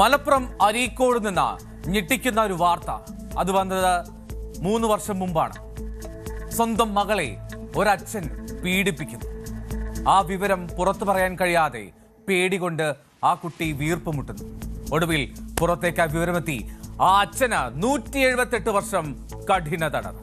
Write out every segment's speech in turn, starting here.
മലപ്പുറം അരീക്കോട് നിന്ന് ഞെട്ടിക്കുന്ന ഒരു വാർത്ത. അത് വന്നത് 3 വർഷം മുമ്പാണ്. സ്വന്തം മകളെ ഒരച്ഛൻ പീഡിപ്പിക്കുന്നു. ആ വിവരം പുറത്തു പറയാൻ കഴിയാതെ പേടികൊണ്ട് ആ കുട്ടി വീർപ്പുമുട്ടുന്നു. ഒടുവിൽ പുറത്തേക്ക് ആ വിവരമെത്തി. ആ അച്ഛന് 178 വർഷം കഠിന തടവ്.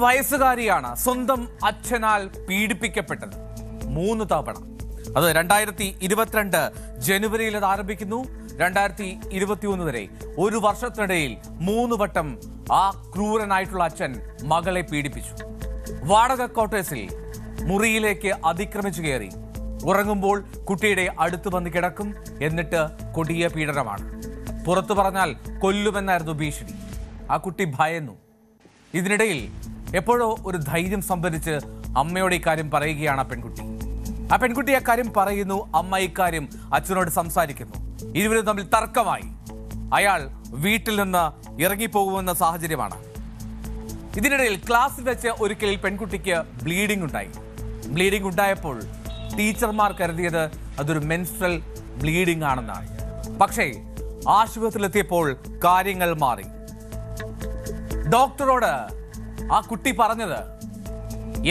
വയസ്സുകാരിയാണ് സ്വന്തം അച്ഛനാൽ പീഡിപ്പിക്കപ്പെട്ടത് 3 തവണ. അത് 2022 ജനുവരിയിൽ അത് ആരംഭിക്കുന്നു. 2021 വരെ 1 വർഷത്തിനിടയിൽ 3 വട്ടം ആ ക്രൂരനായിട്ടുള്ള അച്ഛൻ മകളെ പീഡിപ്പിച്ചു. വാടക ക്വാർട്ടേഴ്സിൽ മുറിയിലേക്ക് അതിക്രമിച്ചു കയറി ഉറങ്ങുമ്പോൾ കുട്ടിയുടെ അടുത്ത് വന്ന് കിടക്കും. എന്നിട്ട് കൊടിയ പീഡനമാണ്. പുറത്തു പറഞ്ഞാൽ കൊല്ലുമെന്നായിരുന്നു ഭീഷണി. ആ കുട്ടി ഭയന്നു. ഇതിനിടയിൽ എപ്പോഴോ ഒരു ധൈര്യം സംഭരിച്ച് അമ്മയോട് ഇക്കാര്യം പറയുകയാണ് ആ പെൺകുട്ടി ആ കാര്യം പറയുന്നു. അമ്മ ഇക്കാര്യം അച്ഛനോട് സംസാരിക്കുന്നു. ഇരുവരും തമ്മിൽ തർക്കമായി. അയാൾ വീട്ടിൽ നിന്ന് ഇറങ്ങിപ്പോകുമെന്ന സാഹചര്യമാണ്. ഇതിനിടയിൽ ക്ലാസ്സിൽ വെച്ച് ഒരിക്കൽ പെൺകുട്ടിക്ക് ബ്ലീഡിംഗ് ഉണ്ടായപ്പോൾ ടീച്ചർമാർ കരുതിയത് അതൊരു മെൻസ്ട്രൽ ബ്ലീഡിംഗ് ആണെന്നാണ്. പക്ഷേ ആശുപത്രിയിലെത്തിയപ്പോൾ കാര്യങ്ങൾ മാറി. ഡോക്ടറോട് ആ കുട്ടി പറഞ്ഞത്,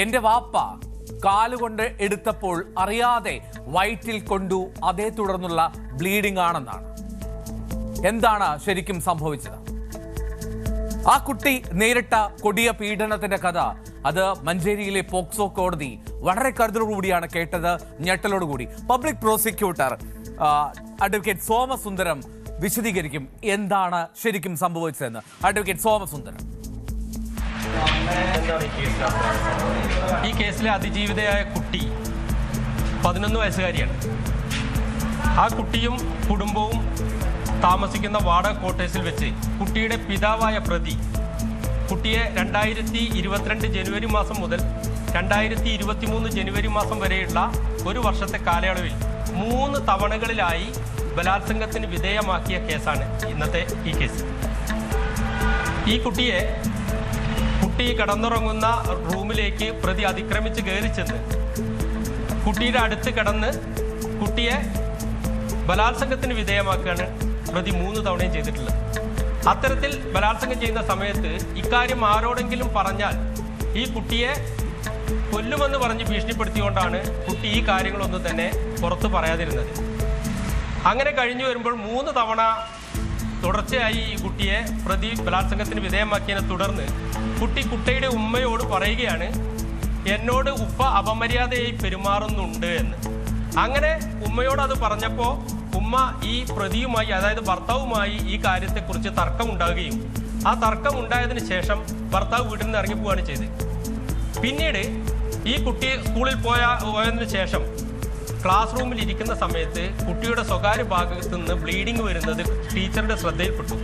എന്റെ വാപ്പ കാലുകൊണ്ട് എടുത്തപ്പോൾ അറിയാതെ വയറ്റിൽ കൊണ്ടു, അതേ തുടർന്നുള്ള ബ്ലീഡിംഗ് ആണെന്നാണ്. എന്താണ് ശരിക്കും സംഭവിച്ചത്? ആ കുട്ടി നേരിട്ട കൊടിയ പീഡനത്തിന്റെ കഥ അത് മഞ്ചേരിയിലെ പോക്സോ കോടതി വളരെ കരുതലോടുകൂടിയാണ് കേട്ടത്, ഞെട്ടലോടുകൂടി. പബ്ലിക് പ്രോസിക്യൂട്ടർ അഡ്വക്കേറ്റ് സോമസുന്ദരം വിശദീകരിക്കും എന്താണ് ശരിക്കും സംഭവിച്ചതെന്ന്. അഡ്വക്കേറ്റ് സോമസുന്ദരം. ഈ കേസിലെ അതിജീവിതയായ കുട്ടി 11 വയസ്സുകാരിയാണ്. ആ കുട്ടിയും കുടുംബവും താമസിക്കുന്ന വാടക ക്വാർട്ടേഴ്സിൽ വെച്ച് കുട്ടിയുടെ പിതാവായ പ്രതി കുട്ടിയെ 2022 ജനുവരി മാസം മുതൽ 2023 ജനുവരി മാസം വരെയുള്ള 1 വർഷത്തെ കാലയളവിൽ 3 തവണകളിലായി ബലാത്സംഗത്തിന് വിധേയമാക്കിയ കേസാണ് ഇന്നത്തെ ഈ കേസ്. ഈ കുട്ടി കിടന്നുറങ്ങുന്ന റൂമിലേക്ക് പ്രതി അതിക്രമിച്ച് കയറി ചെന്ന് കുട്ടിയുടെ അടുത്ത് കിടന്ന് കുട്ടിയെ ബലാത്സംഗത്തിന് വിധേയമാക്കുകയാണ് പ്രതി 3 തവണയും ചെയ്തിട്ടുള്ളത്. അത്തരത്തിൽ ബലാത്സംഗം ചെയ്യുന്ന സമയത്ത് ഇക്കാര്യം ആരോടെങ്കിലും പറഞ്ഞാൽ ഈ കുട്ടിയെ കൊല്ലുമെന്ന് പറഞ്ഞ് ഭീഷണിപ്പെടുത്തിക്കൊണ്ടാണ് കുട്ടി ഈ കാര്യങ്ങളൊന്നും തന്നെ പുറത്ത് പറയാതിരുന്നത്. അങ്ങനെ കഴിഞ്ഞു വരുമ്പോൾ 3 തവണ തുടർച്ചയായി ഈ കുട്ടിയെ പ്രതി ബലാത്സംഗത്തിന് വിധേയമാക്കിയതിനെ തുടർന്ന് കുട്ടിയുടെ ഉമ്മയോട് പറയുകയാണ്, എന്നോട് ഉപ്പ അപമര്യാദയായി പെരുമാറുന്നുണ്ട് എന്ന്. അങ്ങനെ ഉമ്മയോട് അത് പറഞ്ഞപ്പോൾ ഉമ്മ ഈ പ്രതിയുമായി, അതായത് ഭർത്താവുമായി ഈ കാര്യത്തെക്കുറിച്ച് തർക്കമുണ്ടാകുകയും ആ തർക്കമുണ്ടായതിനു ശേഷം ഭർത്താവ് വീട്ടിൽ നിന്ന് ഇറങ്ങിപ്പോവുകയാണ് ചെയ്തത്. പിന്നീട് ഈ കുട്ടി സ്കൂളിൽ പോയതിനു ശേഷം ക്ലാസ് റൂമിൽ ഇരിക്കുന്ന സമയത്ത് കുട്ടിയുടെ സ്വകാര്യ ഭാഗത്ത് നിന്ന് ബ്ലീഡിങ് വരുന്നത് ടീച്ചറുടെ ശ്രദ്ധയിൽപ്പെട്ടു.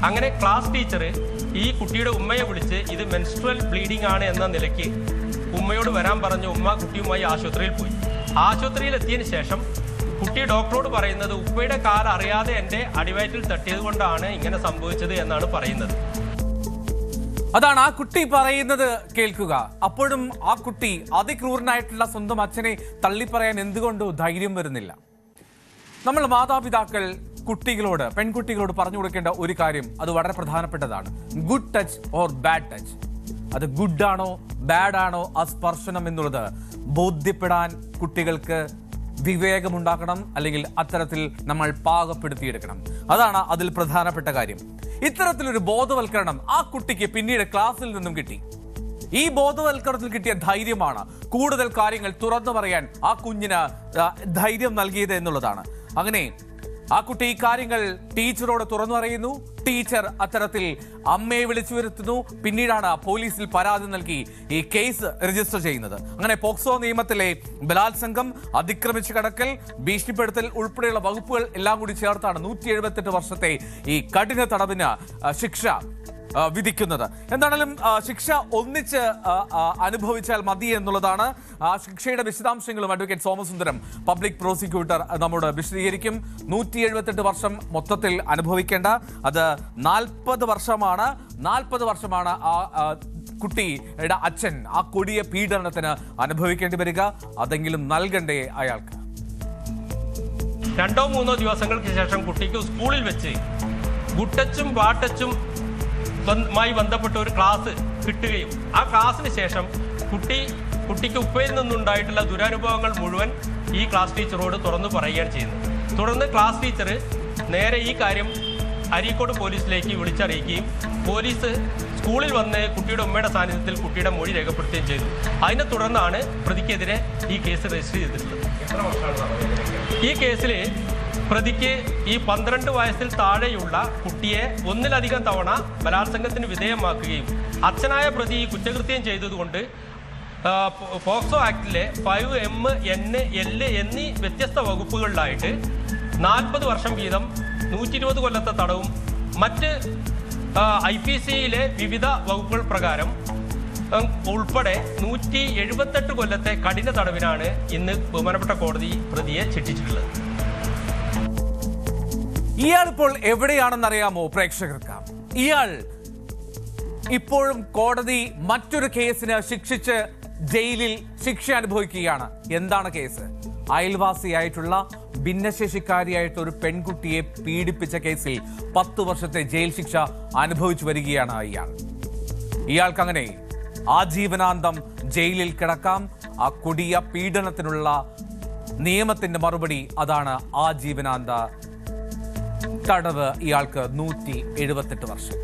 അങ്ങനെ ക്ലാസ് ടീച്ചർ ഈ കുട്ടിയുടെ ഉമ്മയെ വിളിച്ച് ഇത് മെൻസ്ട്രൽ ബ്ലീഡിംഗ് ആണ് എന്ന നിലയ്ക്ക് ഉമ്മയോട് വരാൻ പറഞ്ഞു. ഉമ്മ കുട്ടിയുമായി ആശുപത്രിയിൽ പോയി. ആശുപത്രിയിൽ എത്തിയതിന് ശേഷം കുട്ടി ഡോക്ടറോട് പറയുന്നത്, ഉപ്പയുടെ കാൽ അറിയാതെ എൻ്റെ അടിവയറ്റിൽ തട്ടിയത് കൊണ്ടാണ് ഇങ്ങനെ സംഭവിച്ചത് എന്നാണ് പറയുന്നത്. അതാണ് ആ കുട്ടി പറയുന്നത്. കേൾക്കുക. അപ്പോഴും ആ കുട്ടി അതിക്രൂരനായിട്ടുള്ള സ്വന്തം അച്ഛനെ തള്ളിപ്പറയാൻ എന്തുകൊണ്ടോ ധൈര്യം വരുന്നില്ല. നമ്മൾ മാതാപിതാക്കൾ പെൺകുട്ടികളോട് പറഞ്ഞു കൊടുക്കേണ്ട ഒരു കാര്യം, അത് വളരെ പ്രധാനപ്പെട്ടതാണ്. Good touch or bad touch. അത് ഗുഡാണോ ബാഡാണോ ആ സ്പർശനം എന്നുള്ളത് ബോധ്യപ്പെടാൻ കുട്ടികൾക്ക് വിവേകമുണ്ടാക്കണം, അല്ലെങ്കിൽ അത്തരത്തിൽ നമ്മൾ പാകപ്പെടുത്തിയെടുക്കണം. അതാണ് അതിൽ പ്രധാനപ്പെട്ട കാര്യം. ഇത്തരത്തിലൊരു ബോധവൽക്കരണം ആ കുട്ടിക്ക് പിന്നീട് ക്ലാസ്സിൽ നിന്നും കിട്ടി. ഈ ബോധവൽക്കരണത്തിൽ കിട്ടിയ ധൈര്യമാണ് കൂടുതൽ കാര്യങ്ങൾ തുറന്നു പറയാൻ ആ കുഞ്ഞിന് ധൈര്യം നൽകിയത് എന്നുള്ളതാണ്. അങ്ങനെ ആ കുട്ടി ഈ കാര്യങ്ങൾ ടീച്ചറോട് തുറന്നു പറയുന്നു. ടീച്ചർ അത്തരത്തിൽ അമ്മയെ വിളിച്ചു വരുത്തുന്നു. പിന്നീടാണ് പോലീസിൽ പരാതി നൽകി ഈ കേസ് രജിസ്റ്റർ ചെയ്യുന്നത്. അങ്ങനെ പോക്സോ നിയമത്തിലെ ബലാത്സംഗം, അതിക്രമിച്ചു കടക്കൽ, ഭീഷണിപ്പെടുത്തൽ ഉൾപ്പെടെയുള്ള വകുപ്പുകൾ എല്ലാം കൂടി ചേർത്താണ് 178 വർഷത്തെ ഈ കഠിന തടവിന് ശിക്ഷ വിധിക്കുന്നത്. എന്താണെങ്കിലും ശിക്ഷ ഒന്നിച്ച് അനുഭവിച്ചാൽ മതി എന്നുള്ളതാണ്. ആ ശിക്ഷയുടെ വിശദാംശങ്ങളും അഡ്വക്കേറ്റ് സോമസുന്ദരം പബ്ലിക് പ്രോസിക്യൂട്ടർ നമ്മോട് വിശദീകരിക്കും. 178 വർഷം മൊത്തത്തിൽ അനുഭവിക്കേണ്ട, അത് 40 വർഷമാണ്. 40 വർഷമാണ് ആ കുട്ടിയുടെ അച്ഛൻ ആ കൊടിയ പീഡനത്തിന് അനുഭവിക്കേണ്ടി വരിക. അതെങ്കിലും നൽകണ്ടേ അയാൾക്ക്? 2-3 ദിവസങ്ങൾക്ക് ശേഷം കുട്ടിക്ക് സ്കൂളിൽ വെച്ച് ഗുട്ടച്ചും വാട്ടച്ചും മായി ബന്ധപ്പെട്ട ഒരു ക്ലാസ് കിട്ടുകയും ആ ക്ലാസ്സിന് ശേഷം കുട്ടിക്ക് ഉപ്പയിൽ നിന്നുണ്ടായിട്ടുള്ള ദുരനുഭവങ്ങൾ മുഴുവൻ ഈ ക്ലാസ് ടീച്ചറോട് തുറന്നു പറയുകയാണ് ചെയ്യുന്നത്. തുടർന്ന് ക്ലാസ് ടീച്ചർ നേരെ ഈ കാര്യം അരീക്കോട് പോലീസിലേക്ക് വിളിച്ചറിയിക്കുകയും പോലീസ് സ്കൂളിൽ വന്ന് കുട്ടിയുടെ ഉമ്മയുടെ സാന്നിധ്യത്തിൽ കുട്ടിയുടെ മൊഴി രേഖപ്പെടുത്തുകയും ചെയ്തു. അതിനെ തുടർന്നാണ് പ്രതിക്കെതിരെ ഈ കേസ് രജിസ്റ്റർ ചെയ്തിട്ടുള്ളത്. ഈ കേസിൽ പ്രതിക്ക് ഈ 12 വയസ്സിൽ താഴെയുള്ള കുട്ടിയെ ഒന്നിലധികം തവണ ബലാത്സംഗത്തിന് വിധേയമാക്കുകയും അച്ഛനായ പ്രതി ഈ കുറ്റകൃത്യം ചെയ്തതുകൊണ്ട് പോക്സോ ആക്ടിലെ 5M, N, L എന്നീ വ്യത്യസ്ത വകുപ്പുകളിലായിട്ട് 40 വർഷം വീതം 120 കൊല്ലത്തെ തടവും മറ്റ് IPCയിലെ വിവിധ വകുപ്പുകൾ പ്രകാരം ഉൾപ്പെടെ 178 കൊല്ലത്തെ കഠിന തടവിനാണ് ഇന്ന് ബഹുമാനപ്പെട്ട കോടതി പ്രതിയെ ശിക്ഷിച്ചിട്ടുള്ളത്. ഇയാൾ ഇപ്പോൾ എവിടെയാണെന്നറിയാമോ പ്രേക്ഷകർക്ക്? ഇയാൾ ഇപ്പോഴും കോടതി മറ്റൊരു കേസിന് ശിക്ഷിച്ച് ജയിലിൽ ശിക്ഷ അനുഭവിക്കുകയാണ്. എന്താണ് കേസ്? അയൽവാസിയായിട്ടുള്ള ഭിന്നശേഷിക്കാരിയായിട്ട് ഒരു പെൺകുട്ടിയെ പീഡിപ്പിച്ച കേസിൽ 10 വർഷത്തെ ജയിൽ ശിക്ഷ അനുഭവിച്ചു വരികയാണ് ഇയാൾക്ക് അങ്ങനെ ആജീവനാന്തം ജയിലിൽ കിടക്കാം. ആ കൊടിയ പീഡനത്തിനുള്ള നിയമത്തിന്റെ മറുപടി അതാണ് ആജീവനാന്ത തടവ്. ഇയാൾക്ക് 178 വർഷം.